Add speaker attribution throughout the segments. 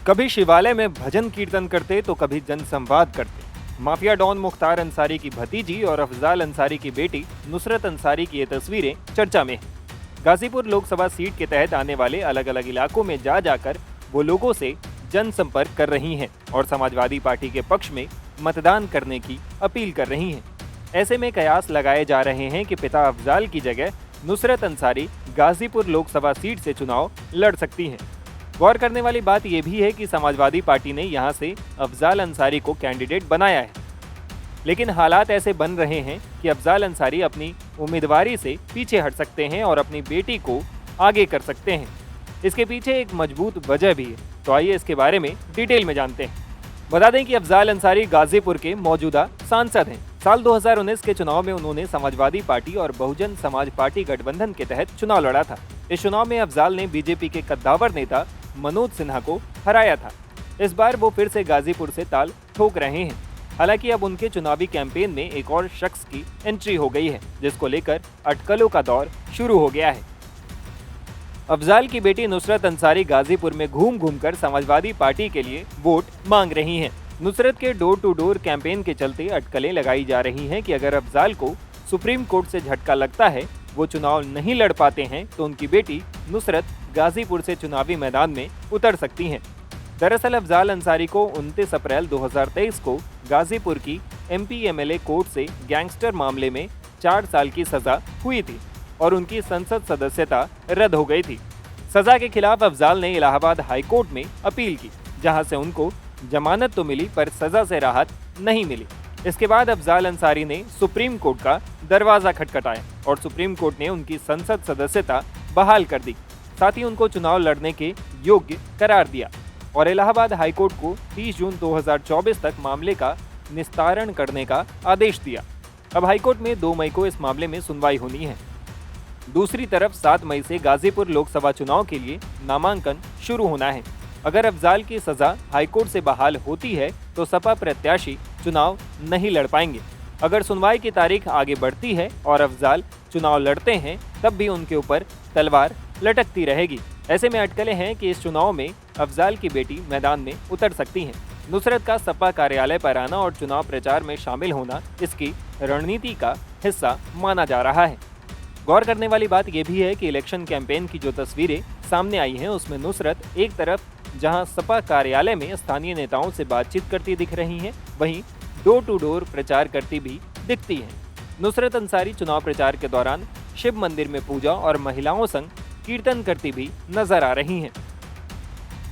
Speaker 1: कभी शिवालय में भजन कीर्तन करते तो कभी जनसंवाद करते। माफिया डॉन मुख्तार अंसारी की भतीजी और अफजाल अंसारी की बेटी नुसरत अंसारी की ये तस्वीरें चर्चा में हैं। गाजीपुर लोकसभा सीट के तहत आने वाले अलग अलग इलाकों में जा जाकर वो लोगों से जनसंपर्क कर रही हैं और समाजवादी पार्टी के पक्ष में मतदान करने की अपील कर रही हैं। ऐसे में कयास लगाए जा रहे हैं कि पिता अफजाल की जगह नुसरत अंसारी गाजीपुर लोकसभा सीट से चुनाव लड़ सकती हैं। गौर करने वाली बात यह भी है कि समाजवादी पार्टी ने यहां से अफजाल अंसारी को कैंडिडेट बनाया है, लेकिन हालात ऐसे बन रहे हैं कि अफजाल अंसारी अपनी उम्मीदवारी से पीछे हट सकते हैं और अपनी बेटी को आगे कर सकते हैं। इसके पीछे एक मजबूत वजह भी है, तो आइए इसके बारे में डिटेल में जानते हैं। बता दें कि अफजाल अंसारी गाजीपुर के मौजूदा सांसद हैं। साल 2019 के चुनाव में उन्होंने समाजवादी पार्टी और बहुजन समाज पार्टी गठबंधन के तहत चुनाव लड़ा था। इस चुनाव में अफजाल ने बीजेपी के कद्दावर नेता मनोज सिन्हा को हराया था। इस बार वो फिर से गाजीपुर से ताल ठोक रहे हैं। हालांकि अब उनके चुनावी कैंपेन में एक और शख्स की एंट्री हो गई है, जिसको लेकर अटकलों का दौर शुरू हो गया है। अफजाल की बेटी नुसरत अंसारी गाजीपुर में घूम घूम कर समाजवादी पार्टी के लिए वोट मांग रही हैं। नुसरत के डोर टू डोर कैंपेन के चलते अटकलें लगाई जा रही हैं कि अगर अफजाल को सुप्रीम कोर्ट से झटका लगता है, वो चुनाव नहीं लड़ पाते हैं, तो उनकी बेटी नुसरत गाजीपुर से चुनावी मैदान में उतर सकती हैं। दरअसल अफजाल अंसारी को 29 अप्रैल 2023 को गाजीपुर की MP MLA कोर्ट से गैंगस्टर मामले में 4 साल की सजा हुई थी और उनकी संसद सदस्यता रद्द हो गई थी। सजा के खिलाफ अफजाल ने इलाहाबाद हाई कोर्ट में अपील की, जहां से उनको जमानत तो मिली पर सजा से राहत नहीं मिली। इसके बाद अफजाल अंसारी ने सुप्रीम कोर्ट का दरवाजा खटखटाया और सुप्रीम कोर्ट ने उनकी संसद सदस्यता बहाल कर दी। साथ ही उनको चुनाव लड़ने के योग्य करार दिया और इलाहाबाद हाईकोर्ट को 30 जून 2024 तक मामले का निस्तारण करने का आदेश दिया। अब हाईकोर्ट में 2 मई को इस मामले में सुनवाई होनी है। दूसरी तरफ 7 मई से गाजीपुर लोकसभा चुनाव के लिए नामांकन शुरू होना है। अगर अफजाल की सजा हाईकोर्ट से बहाल होती है तो सपा प्रत्याशी चुनाव नहीं लड़ पाएंगे। अगर सुनवाई की तारीख आगे बढ़ती है और अफजाल चुनाव लड़ते हैं, तब भी उनके ऊपर तलवार लटकती रहेगी। ऐसे में अटकलें हैं कि इस चुनाव में अफजाल की बेटी मैदान में उतर सकती हैं। नुसरत का सपा कार्यालय पर आना और चुनाव प्रचार में शामिल होना इसकी रणनीति का हिस्सा माना जा रहा है। गौर करने वाली बात यह भी है कि इलेक्शन कैंपेन की जो तस्वीरें सामने आई हैं, उसमें नुसरत एक तरफ जहां सपा कार्यालय में स्थानीय नेताओं से बातचीत करती दिख रही हैं, वहीं डोर टू डोर प्रचार करती भी दिखती हैं। नुसरत अंसारी चुनाव प्रचार के दौरान शिव मंदिर में पूजा और महिलाओं संग कीर्तन करती भी नजर आ रही हैं।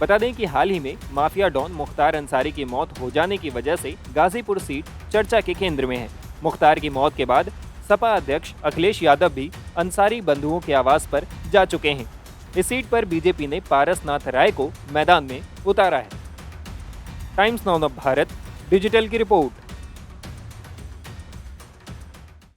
Speaker 1: बता दें कि हाल ही में माफिया डॉन मुख्तार अंसारी की मौत हो जाने की वजह से गाजीपुर सीट चर्चा के केंद्र में है। मुख्तार की मौत के बाद सपा अध्यक्ष अखिलेश यादव भी अंसारी बंधुओं के आवास पर जा चुके हैं। इस सीट पर बीजेपी ने पारसनाथ राय को मैदान में उतारा है। टाइम्स नाउ भारत डिजिटल की रिपोर्ट।